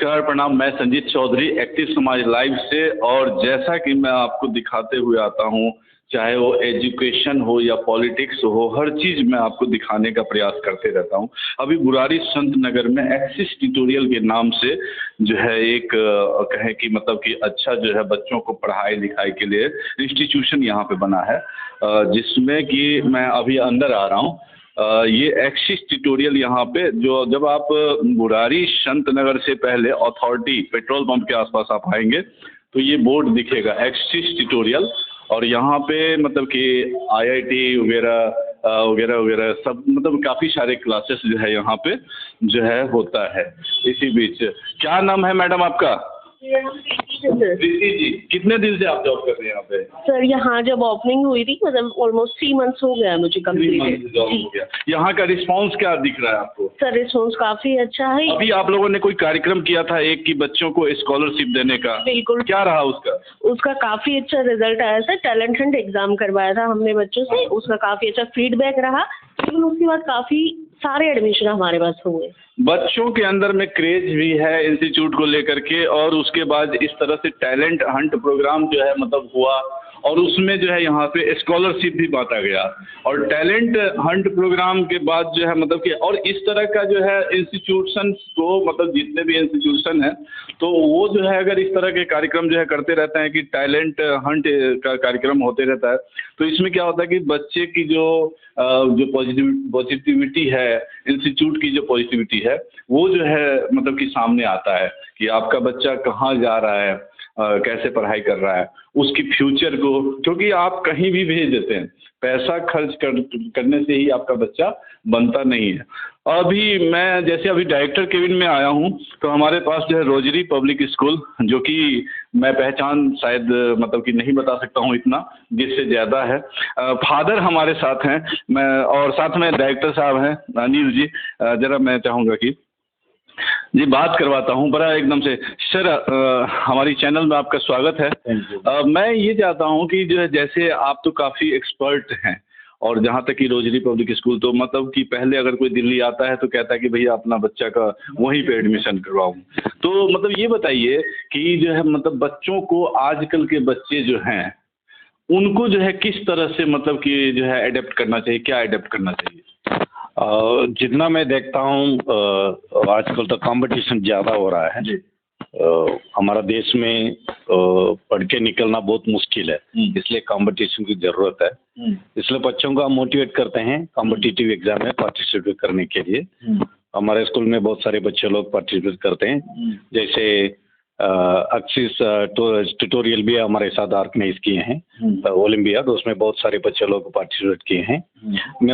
नमस्कार, प्रणाम। मैं संजीत चौधरी एक्टिव समाज लाइव से, और जैसा कि मैं आपको दिखाते हुए आता हूँ, चाहे वो एजुकेशन हो या पॉलिटिक्स हो, हर चीज़ मैं आपको दिखाने का प्रयास करते रहता हूँ। अभी बुराड़ी संत नगर में एक्सिस ट्यूटोरियल के नाम से जो है एक कहें कि मतलब कि अच्छा जो है बच्चों को पढ़ाई लिखाई के लिए इंस्टीट्यूशन यहाँ पे बना है, जिसमें कि मैं अभी अंदर आ रहा हूँ। ये एक्सिस ट्यूटोरियल यहाँ पे जो जब आप बुराड़ी संत नगर से पहले अथॉरिटी पेट्रोल पंप के आसपास आप आएंगे तो ये बोर्ड दिखेगा एक्सिस ट्यूटोरियल, और यहाँ पे मतलब कि आईआईटी वगैरह वगैरह वगैरह सब मतलब काफ़ी सारे क्लासेस जो है यहाँ पे जो है होता है। इसी बीच क्या नाम है मैडम आपका? प्रीति जी, कितने दिन से आप जॉब कर रहे हैं यहाँ पे? सर यहाँ जब ओपनिंग हुई थी मतलब ऑलमोस्ट 3 मंथ्स हो गया मुझे कंप्लीट जॉब हो गया। यहाँ का रिस्पांस क्या दिख रहा है आपको? सर रिस्पांस काफी अच्छा है। अभी आप लोगों ने कोई कार्यक्रम किया था एक कि बच्चों को स्कॉलरशिप देने का? बिल्कुल। क्या रहा उसका? उसका काफी अच्छा रिजल्ट आया सर। टैलेंट हंट एग्जाम करवाया था हमने बच्चों से, उसका काफी अच्छा फीडबैक रहा। लेकिन उसके बाद काफी सारे एडमिशन हमारे पास हुए। बच्चों के अंदर में क्रेज भी है इंस्टीट्यूट को लेकर के, और उसके बाद इस तरह से टैलेंट हंट प्रोग्राम जो है मतलब हुआ, और उसमें जो है यहाँ पे स्कॉलरशिप भी बांटा गया। और टैलेंट हंट प्रोग्राम के बाद जो है मतलब कि और इस तरह का जो है इंस्टीट्यूशन को मतलब जितने भी इंस्टीट्यूशन है तो वो जो है अगर इस तरह के कार्यक्रम जो है करते रहते हैं कि टैलेंट हंट का कार्यक्रम होते रहता है, तो इसमें क्या होता है कि बच्चे की जो पॉजिटिविटी है, इंस्टीट्यूट की जो पॉजिटिविटी है वो जो है मतलब कि सामने आता है कि आपका बच्चा कहाँ जा रहा है, कैसे पढ़ाई कर रहा है, उसकी फ्यूचर को, क्योंकि आप कहीं भी भेज देते हैं, पैसा खर्च करने से ही आपका बच्चा बनता नहीं है। अभी मैं जैसे अभी डायरेक्टर केबिन में आया हूँ तो हमारे पास जो है रोजरी पब्लिक स्कूल, जो कि मैं पहचान शायद मतलब कि नहीं बता सकता हूँ इतना, जिससे ज़्यादा है। फादर हमारे साथ हैं, मैं और साथ में डायरेक्टर साहब हैं अनिल जी। ज़रा मैं चाहूँगा कि जी बात करवाता हूँ बड़ा एकदम से। सर हमारी चैनल में आपका स्वागत है। मैं ये चाहता हूँ कि जो है जैसे आप तो काफ़ी एक्सपर्ट हैं, और जहाँ तक कि रोजरी पब्लिक स्कूल तो मतलब कि पहले अगर कोई दिल्ली आता है तो कहता है कि भैया अपना बच्चा का वहीं पे एडमिशन करवाऊँ। तो मतलब ये बताइए कि जो है मतलब बच्चों को, आजकल के बच्चे जो हैं उनको जो है किस तरह से मतलब कि जो है अडेप्ट करना चाहिए, क्या अडेप्ट करना चाहिए? जितना मैं देखता हूँ आजकल तो कंपटीशन ज़्यादा हो रहा है। हमारा देश में पढ़ के निकलना बहुत मुश्किल है, इसलिए कंपटीशन की ज़रूरत है। इसलिए बच्चों को हम मोटिवेट करते हैं कॉम्पिटिटिव एग्जाम में पार्टिसिपेट करने के लिए। हमारे स्कूल में बहुत सारे बच्चे लोग पार्टिसिपेट करते हैं, जैसे एक्सिस ट्यूटोरियल भी हमारे साथ ऑर्गेनाइज किए हैं ओलंपियाड, उसमें बहुत सारे बच्चे लोग पार्टिसिपेट किए हैं। मैं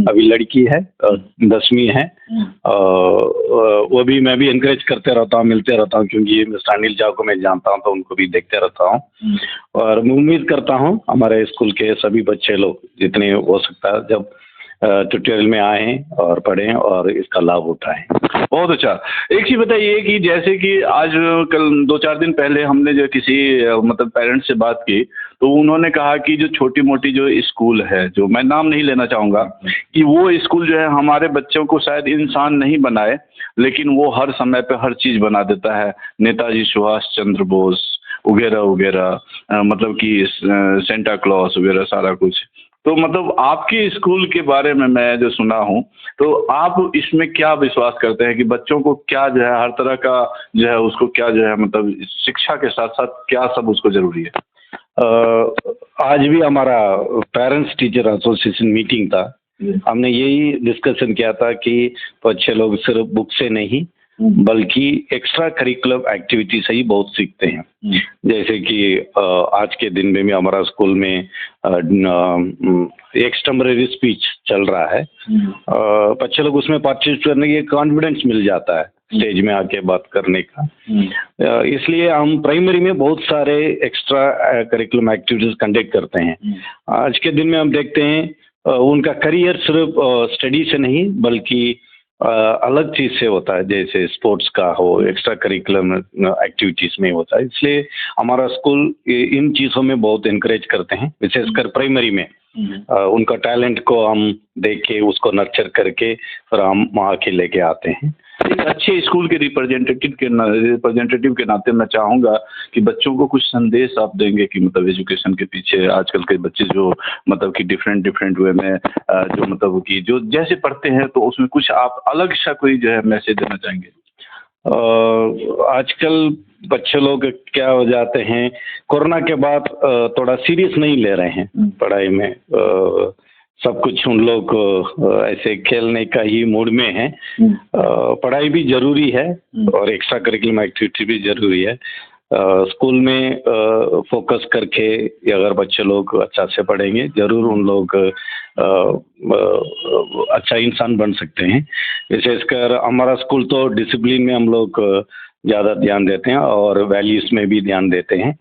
अभी लड़की है 10वीं है, वो भी मैं भी इनकरेज करते रहता हूँ, मिलते रहता हूँ, क्योंकि मिस्टर अनिल झा को मैं जानता हूँ तो उनको भी देखते रहता हूँ। और मैं उम्मीद करता हूँ हमारे स्कूल के सभी बच्चे लोग जितने हो सकता है जब ट्यूटोरियल में आएँ और पढ़ें और इसका लाभ उठाएं। बहुत अच्छा। एक चीज़ बताइए कि जैसे कि आज कल 2-4 दिन पहले हमने जो किसी मतलब पेरेंट्स से बात की तो उन्होंने कहा कि जो छोटी मोटी जो स्कूल है, जो मैं नाम नहीं लेना चाहूँगा, कि वो स्कूल जो है हमारे बच्चों को शायद इंसान नहीं बनाए, लेकिन वो हर समय पे हर चीज़ बना देता है। नेताजी सुभाष चंद्र बोस वगैरह वगैरह, मतलब कि सेंटा क्लॉज वगैरह सारा कुछ। तो मतलब आपके स्कूल के बारे में मैं जो सुना हूँ, तो आप इसमें क्या विश्वास करते हैं कि बच्चों को क्या जो है हर तरह का जो है उसको क्या जो है मतलब शिक्षा के साथ साथ क्या सब उसको ज़रूरी है? आज भी हमारा पेरेंट्स टीचर एसोसिएशन मीटिंग था, हमने यही डिस्कशन किया था कि बच्चे लोग सिर्फ बुक से नहीं बल्कि एक्स्ट्रा करिकुलर एक्टिविटी से ही बहुत सीखते हैं। जैसे कि आज के दिन में भी हमारा स्कूल में एक्सटेम्परेरी स्पीच चल रहा है, बच्चे लोग उसमें पार्टिसिपेट करने की कॉन्फिडेंस मिल जाता है। स्टेज में आके बात करने का। इसलिए हम प्राइमरी में बहुत सारे एक्स्ट्रा करिकुलम एक्टिविटीज कंडक्ट करते हैं। आज के दिन में हम देखते हैं उनका करियर सिर्फ स्टडी से नहीं बल्कि अलग चीज से होता है, जैसे स्पोर्ट्स का हो, एक्स्ट्रा करिकुलम एक्टिविटीज में होता है। इसलिए हमारा स्कूल इन चीजों में बहुत इनकरेज करते हैं, विशेषकर प्राइमरी में। उनका टैलेंट को हम देख के उसको नर्चर करके फिर हम वहाँ के लेके आते हैं। एक अच्छे स्कूल के रिप्रेजेंटेटिव के नाते मैं चाहूँगा कि बच्चों को कुछ संदेश आप देंगे कि मतलब एजुकेशन के पीछे आजकल के बच्चे जो मतलब कि डिफरेंट वे में जो मतलब कि जो जैसे पढ़ते हैं, तो उसमें कुछ आप अलग सा कोई जो है मैसेज देना चाहेंगे? आजकल बच्चे लोग क्या हो जाते हैं, कोरोना के बाद थोड़ा सीरियस नहीं ले रहे हैं पढ़ाई में। सब कुछ उन लोग ऐसे खेलने का ही मूड में है। पढ़ाई भी जरूरी है और एक्स्ट्रा करिकुलम एक्टिविटी भी जरूरी है। स्कूल में फोकस करके अगर बच्चे लोग अच्छा से पढ़ेंगे, जरूर उन लोग अच्छा इंसान बन सकते हैं। विशेषकर हमारा स्कूल तो डिसिप्लिन में हम लोग ज़्यादा ध्यान देते हैं और वैल्यूज़ में भी ध्यान देते हैं।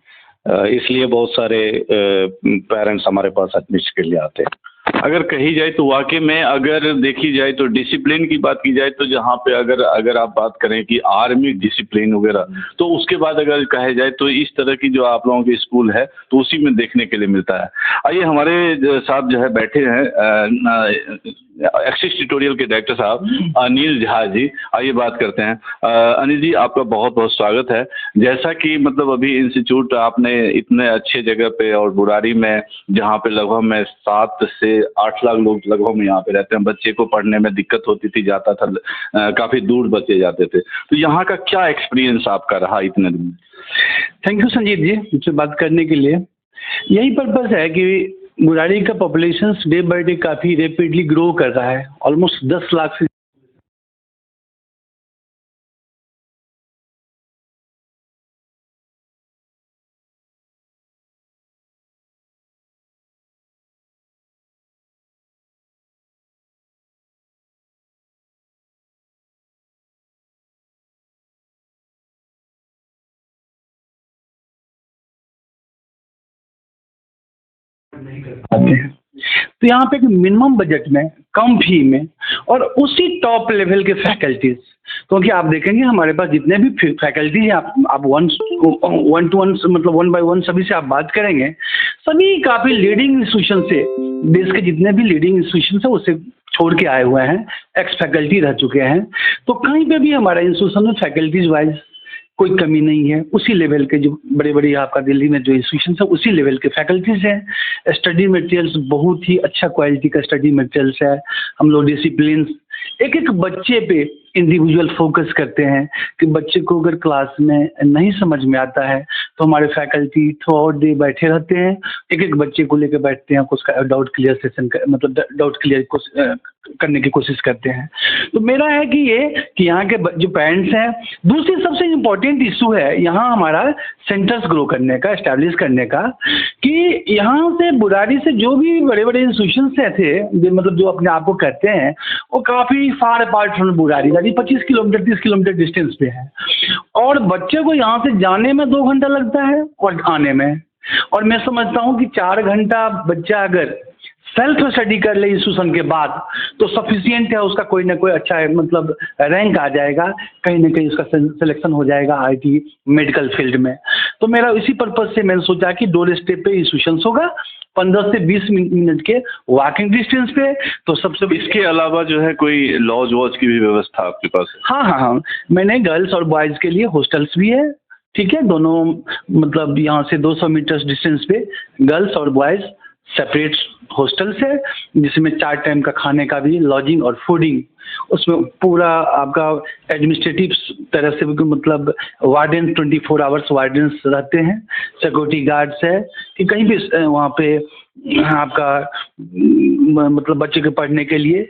इसलिए बहुत सारे पेरेंट्स हमारे पास एडमिशन के लिए आते हैं। अगर कही जाए तो वाकई में अगर देखी जाए तो डिसिप्लिन की बात की जाए तो जहाँ पे अगर आप बात करें कि आर्मी डिसिप्लिन वगैरह, तो उसके बाद अगर कहे जाए तो इस तरह की जो आप लोगों की स्कूल है तो उसी में देखने के लिए मिलता है। आइए हमारे साथ जो है बैठे हैं एक्सिस ट्यूटोरियल के डायरेक्टर साहब अनिल झा जी। आइए बात करते हैं। अनिल जी, आपका बहुत बहुत स्वागत है। जैसा कि मतलब अभी इंस्टीट्यूट आपने इतने अच्छे जगह पे और बुराड़ी में, जहाँ पे लगभग में 7 से 8 लाख लोग लगभग में यहाँ पे रहते हैं, बच्चे को पढ़ने में दिक्कत होती थी, जाता था काफ़ी दूर बच्चे जाते थे, तो यहाँ का क्या एक्सपीरियंस आपका रहा इतने दिन में? थैंक यू संजीत जी मुझसे बात करने के लिए। यही पर्पस है कि बुराड़ी का पॉपुलेशन डे बाय डे काफ़ी रैपिडली ग्रो कर रहा है। ऑलमोस्ट 10 लाख से नहीं कर पाते हैं। तो यहाँ पे मिनिमम बजट में, कम फी में और उसी टॉप लेवल के फैकल्टीज, क्योंकि आप देखेंगे हमारे पास जितने भी फैकल्टी हैं, आप वन टू वन मतलब 1 by 1 सभी से आप बात करेंगे, सभी काफ़ी लीडिंग इंस्टीट्यूशन से, देश के जितने भी लीडिंग इंस्टीट्यूशन है उससे छोड़ के आए हुए हैं, एक्स फैकल्टी रह चुके हैं। तो कहीं पे भी हमारा इंस्टीट्यूशन में फैकल्टीज वाइज कोई कमी नहीं है। उसी लेवल के जो बड़े बड़े आपका दिल्ली में जो इंस्टीट्यूशन है उसी लेवल के फैकल्टीज हैं। स्टडी मटेरियल्स बहुत ही अच्छा क्वालिटी का स्टडी मटेरियल्स है। हम लोग डिसिप्लिन एक एक बच्चे पे इंडिविजुअल फोकस करते हैं कि बच्चे को अगर क्लास में नहीं समझ में आता है तो हमारे फैकल्टी थ्रू आउट डे बैठे रहते हैं, एक एक बच्चे को लेकर बैठते हैं, उसका डाउट क्लियर सेशन मतलब डाउट क्लियर करने की कोशिश करते हैं। तो मेरा है कि ये कि यहाँ के जो पेरेंट्स हैं, दूसरी सबसे इम्पोर्टेंट इशू है यहाँ हमारा सेंटर्स ग्रो करने का, एस्टैब्लिश करने का, कि यहाँ से बुराड़ी से जो भी बड़े बड़े इंस्टीट्यूशन से थे मतलब जो अपने आप को कहते हैं, वो काफ़ी far apart from Burari, 25 kilometre 30 kilometre distance पे है। और बच्चे को यहाँ से जाने में 2 घंटा लगता है और आने में, और मैं समझता हूँ कि 4 घंटा बच्चा अगर सेल्फ स्टडी कर ले इंस्टीट्यूशन के बाद तो सफिशिएंट है, उसका कोई ना कोई अच्छा है मतलब रैंक आ जाएगा, कहीं ना कहीं उसका सिलेक्शन हो जाएगा आईटी मेडिकल फील्ड में। तो मेरा इसी पर्पज से मैंने सोचा कि डोर स्टेप पे इंस्टीट्यूशन होगा, 15 से 20 मिनट के वॉकिंग डिस्टेंस पे। तो सबसे इसके अलावा जो है कोई लॉज वॉज की भी व्यवस्था आपके पास है? हाँ, मैंने गर्ल्स और बॉयज़ के लिए हॉस्टल्स भी है, ठीक है, दोनों मतलब यहाँ से 200 मीटर डिस्टेंस पे गर्ल्स और बॉयज़ सेपरेट हॉस्टल्स है, जिसमें 4 टाइम का खाने का भी, लॉजिंग और फूडिंग, उसमें पूरा आपका एडमिनिस्ट्रेटिव तरफ से मतलब वार्डन 24 आवर्स वार्डन्स रहते हैं, सिक्योरिटी गार्ड्स है कि कहीं भी वहाँ पे आपका मतलब बच्चे के पढ़ने के लिए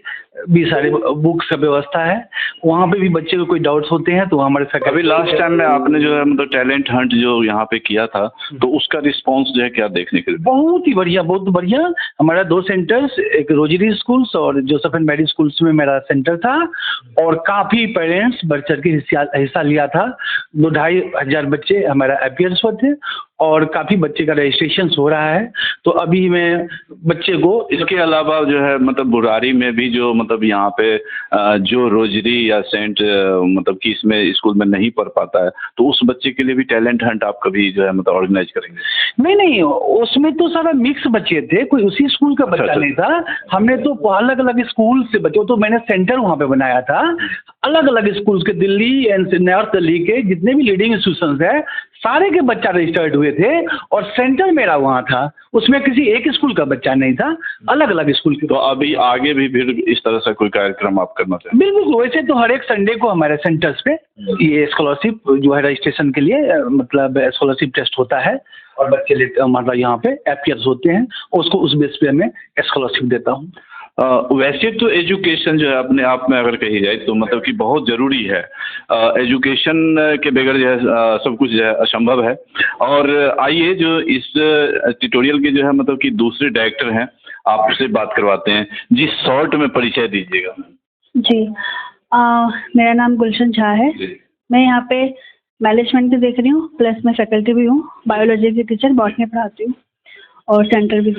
भी सारे बुक्स का व्यवस्था है। वहाँ पे भी बच्चे को कोई डाउट्स होते हैं तो हमारे फैकल्टी। अभी लास्ट टाइम में आपने जो है मतलब टैलेंट हंट जो यहाँ पे किया था, तो उसका रिस्पांस जो है क्या देखने के लिए? बहुत ही बढ़िया, बहुत बढ़िया। हमारा 2 सेंटर्स, एक रोजरी स्कूल्स और जोसेफ एंड मैरी स्कूल्स में मेरा सेंटर सेंटर था और काफ़ी पेरेंट्स बढ़ चढ़ के हिस्सा लिया था। 2-2,500 बच्चे हमारा अपीयर्स हुए थे और काफ़ी बच्चे का रजिस्ट्रेशन हो रहा है। तो अभी मैं बच्चे को इसके अलावा जो है मतलब बुरारी में भी जो मतलब यहाँ पे जो रोजरी या सेंट मतलब कि इसमें स्कूल में नहीं पढ़ पाता है, तो उस बच्चे के लिए भी टैलेंट हंट आप कभी जो है मतलब ऑर्गेनाइज करेंगे? नहीं, उसमें तो सारा मिक्स बच्चे थे, कोई उसी स्कूल का बच्चा नहीं था। हमने तो अलग अलग स्कूल से बच्चों, तो मैंने सेंटर वहाँ पे बनाया था। अलग अलग स्कूल के दिल्ली एंड नॉर्थ दिल्ली के जितने भी लीडिंग इंस्टीट्यूशन है सारे के बच्चा रजिस्टर्ड हुए थे और सेंटर मेरा वहाँ था। उसमें किसी एक स्कूल का बच्चा नहीं था, अलग अलग स्कूल के। तो अभी आगे भी फिर इस तरह से कोई कार्यक्रम आप करना चाहें? बिल्कुल, वैसे तो हर एक संडे को हमारे सेंटर्स पे ये स्कॉलरशिप जो है रजिस्ट्रेशन के लिए मतलब स्कॉलरशिप टेस्ट होता है और बच्चे मतलब यहाँ पे अपीयर्स होते हैं, उसको उस बेस पे मैं स्कॉलरशिप देता हूँ। वैसे तो एजुकेशन जो है अपने आप में अगर कही जाए तो मतलब कि बहुत ज़रूरी है। एजुकेशन के बगैर जो है सब कुछ जो है असंभव है। और आइए जो इस ट्यूटोरियल के जो है मतलब कि दूसरे डायरेक्टर हैं, आपसे बात करवाते हैं जी। शॉर्ट में परिचय दीजिएगा। जी, मेरा नाम गुलशन झा है। मैं यहाँ पे मैनेजमेंट भी देख रही हूँ, प्लस मैं फैकल्टी भी हूँ, बायोलॉजी की टीचर, बॉटनी पढ़ाती हूँ और सेंटर भी।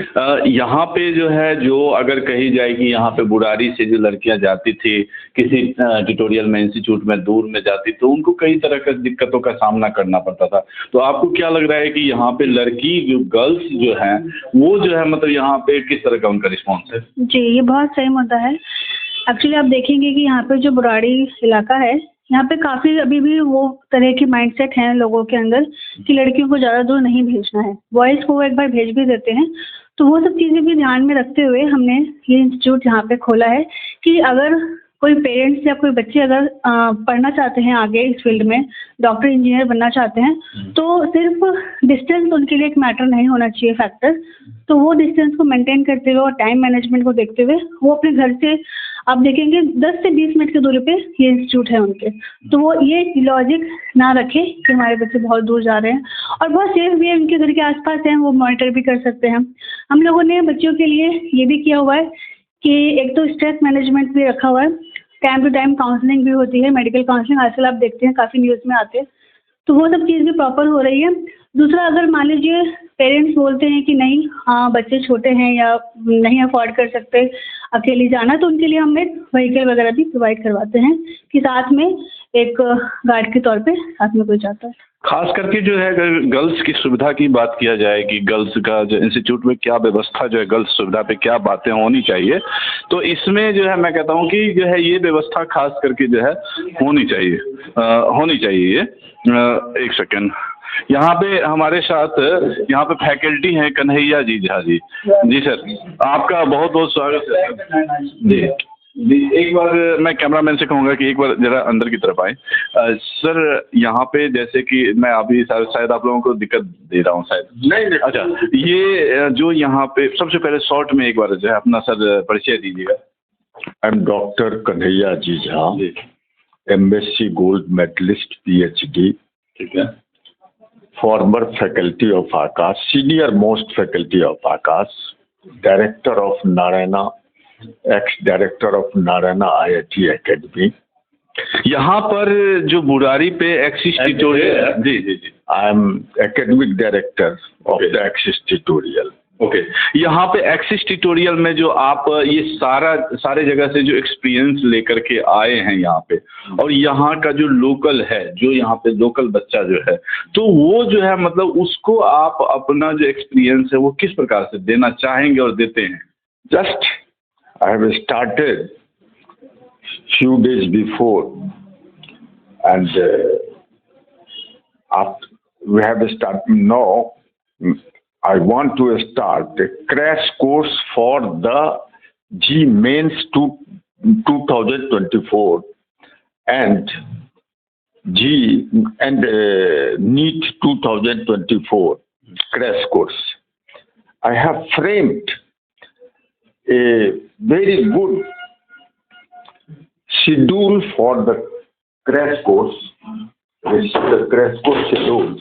यहाँ पे जो है जो अगर कही जाए कि यहाँ पे बुरारी से जो लड़कियाँ जाती थी किसी ट्यूटोरियल में इंस्टीट्यूट में दूर में जाती, तो उनको कई तरह का दिक्कतों का सामना करना पड़ता था। तो आपको क्या लग रहा है कि यहाँ पे लड़की जो गर्ल्स जो हैं वो जो है मतलब यहाँ पे किस तरह का उनका रिस्पॉन्स है? जी, ये बहुत सही मुद्दा है। एक्चुअली आप देखेंगे कि यहाँ पे जो बुराड़ी इलाका है, यहाँ पे काफ़ी अभी भी वो तरह की माइंडसेट हैं लोगों के अंदर कि लड़कियों को ज़्यादा दूर नहीं भेजना है, बॉयज़ को वो एक बार भेज भी देते हैं। तो वो सब चीज़ें भी ध्यान में रखते हुए हमने ये इंस्टीट्यूट यहाँ पे खोला है कि अगर कोई पेरेंट्स या कोई बच्चे अगर पढ़ना चाहते हैं आगे इस फील्ड में, डॉक्टर इंजीनियर बनना चाहते हैं, तो सिर्फ डिस्टेंस उनके लिए एक मैटर नहीं होना चाहिए फैक्टर। तो वो डिस्टेंस को मेंटेन करते हुए और टाइम मैनेजमेंट को देखते हुए वो अपने घर से आप देखेंगे 10 से 20 मिनट की दूरी पे ये इंस्टीट्यूट है उनके। तो वो ये लॉजिक ना रखें कि हमारे बच्चे बहुत दूर जा रहे हैं, और बहुत सेफ भी है, उनके घर के आसपास हैं, वो मॉनिटर भी कर सकते हैं। हम लोगों ने बच्चों के लिए ये भी किया हुआ है कि एक तो स्ट्रेस मैनेजमेंट भी रखा हुआ है, टाइम टू टाइम काउंसलिंग भी होती है, मेडिकल काउंसलिंग आजकल आप देखते हैं काफ़ी न्यूज़ में आते हैं, तो वो सब चीज़ भी प्रॉपर हो रही है। दूसरा, अगर मान लीजिए पेरेंट्स बोलते हैं कि नहीं, हाँ बच्चे छोटे हैं या नहीं अफोर्ड कर सकते अकेले जाना, तो उनके लिए हम एक व्हीकल वगैरह भी प्रोवाइड करवाते हैं कि साथ में एक गार्ड के तौर पे साथ में कोई जाता है। खास करके जो है अगर गर्ल्स की सुविधा की बात किया जाए कि गर्ल्स का जो इंस्टीट्यूट में क्या व्यवस्था जो है गर्ल्स सुविधा पे क्या बातें होनी चाहिए, तो इसमें जो है मैं कहता हूँ कि जो है ये व्यवस्था खास करके जो है होनी चाहिए। एक सेकेंड, यहाँ पे हमारे साथ यहाँ पे फैकल्टी हैं कन्हैया जी झा जी। जी सर, आपका बहुत बहुत स्वागत है जी। एक बार मैं कैमरामैन से कहूँगा कि एक बार जरा अंदर की तरफ आए। सर यहाँ पे जैसे कि मैं अभी शायद आप लोगों को दिक्कत दे रहा हूँ शायद। नहीं। अच्छा, ये जो यहाँ पे सबसे पहले शॉर्ट में एक बार जो है अपना सर परिचय दीजिएगा। I am doctor Kanhaiya ji Jha, MSc gold medalist PhD, ठीक है, former faculty of Aakash, senior most faculty of Aakash, director of Narayana, ex-director of Narayana IIT Academy. यहाँ पर जो बुरारी पे एक्सिस ट्यूटोरियल, जी जी जी, I am academic director of the Axis Tutorial. Okay. यहाँ पे एक्सिस ट्यूटोरियल में जो आप ये सारे जगह से जो एक्सपीरियंस लेकर के आए हैं यहाँ पे, और यहाँ का जो लोकल है, जो यहाँ पे लोकल बच्चा जो है, तो वो जो है मतलब उसको आप अपना जो एक्सपीरियंस है वो किस प्रकार से देना चाहेंगे और देते हैं? Just I have started few days before, and after we have started now. I want to start a crash course for the G Mains 2024 and NEET 2024 crash course. I have framed a very good schedule for the crash course. This is the crash course schedule.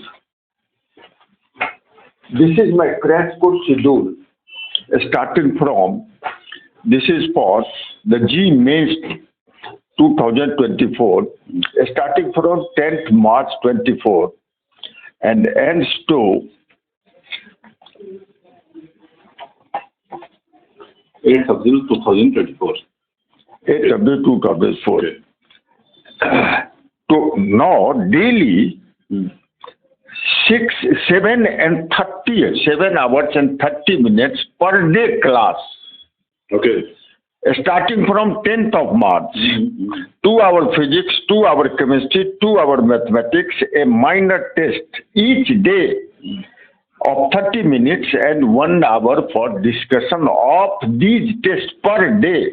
This is my crash course schedule, starting from, this is for the G Mains 2024, starting from 10th March 24 and ends to 8th April 2024. 8th April 2004. Okay. So now daily 7 hours and 30 minutes per day class. Okay. Starting from 10th of March, 2 hour physics, 2 hour chemistry, 2 hour mathematics, a minor test each day of 30 minutes and 1 hour for discussion of these tests per day.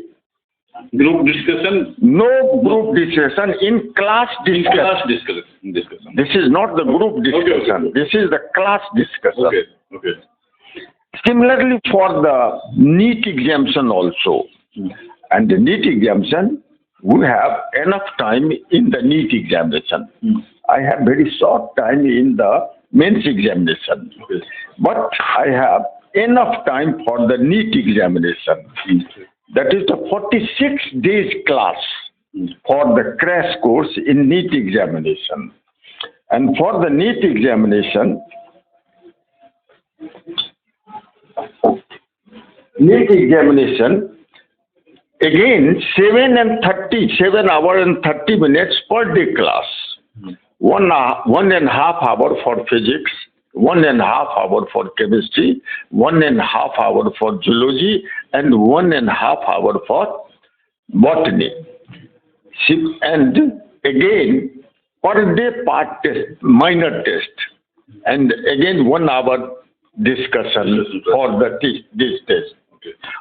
Group discussion? No group discussion, in class discussion. Class discussion. This is not the group discussion. Okay. This is the class discussion. Okay. Similarly for the NEET exemption also. And the NEET exemption, we have enough time in the NEET examination. I have very short time in the mains examination. Okay. But I have enough time for the NEET examination. That is the 46 days class for the crash course in NEET examination. And for the NEET examination, again 7 hours and 30 minutes per day class. 1.5 hour for physics, 1.5 hour for chemistry, 1.5 hour for zoology, and 1.5 hour for botany. And again, per day part test, minor test, and again 1 hour discussion for this test.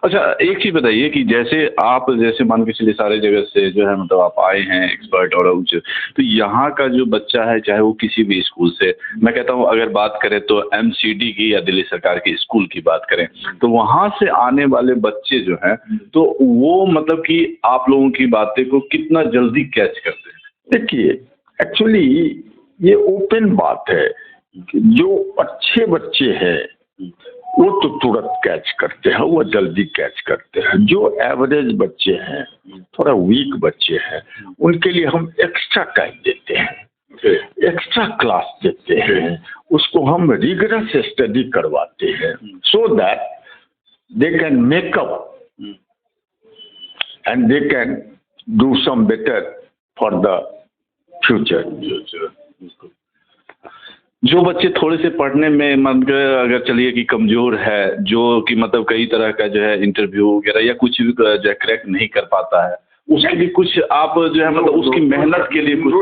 अच्छा, एक चीज बताइए कि जैसे मान के चलिए सारे जगह से जो है मतलब आप आए हैं एक्सपर्ट और उच्च, तो यहाँ का जो बच्चा है चाहे वो किसी भी स्कूल से, मैं कहता हूँ अगर बात करें तो MCD की या दिल्ली सरकार के स्कूल की बात करें, तो वहाँ से आने वाले बच्चे जो हैं तो वो मतलब कि आप लोगों की बातें को कितना जल्दी कैच करते हैं? देखिए, एक्चुअली ये ओपन बात है कि जो अच्छे बच्चे हैं वो तो तुरंत कैच करते हैं, वो जल्दी कैच करते हैं। जो एवरेज बच्चे हैं, थोड़ा वीक बच्चे हैं, उनके लिए हम एक्स्ट्रा टाइम देते हैं, एक्स्ट्रा क्लास देते हैं, उसको हम रिगरस स्टडी करवाते हैं, so that they can make up and they can do some better for the future. जो बच्चे थोड़े से पढ़ने में मतलब अगर चलिए कि कमजोर है, जो कि मतलब कई तरह का जो है इंटरव्यू वगैरह या कुछ भी जो है क्रैक नहीं कर पाता है, उसके लिए कुछ आप जो है मतलब उसकी मेहनत के लिए कुछ?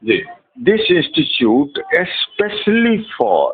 जी, दिस इंस्टीट्यूट स्पेशली फॉर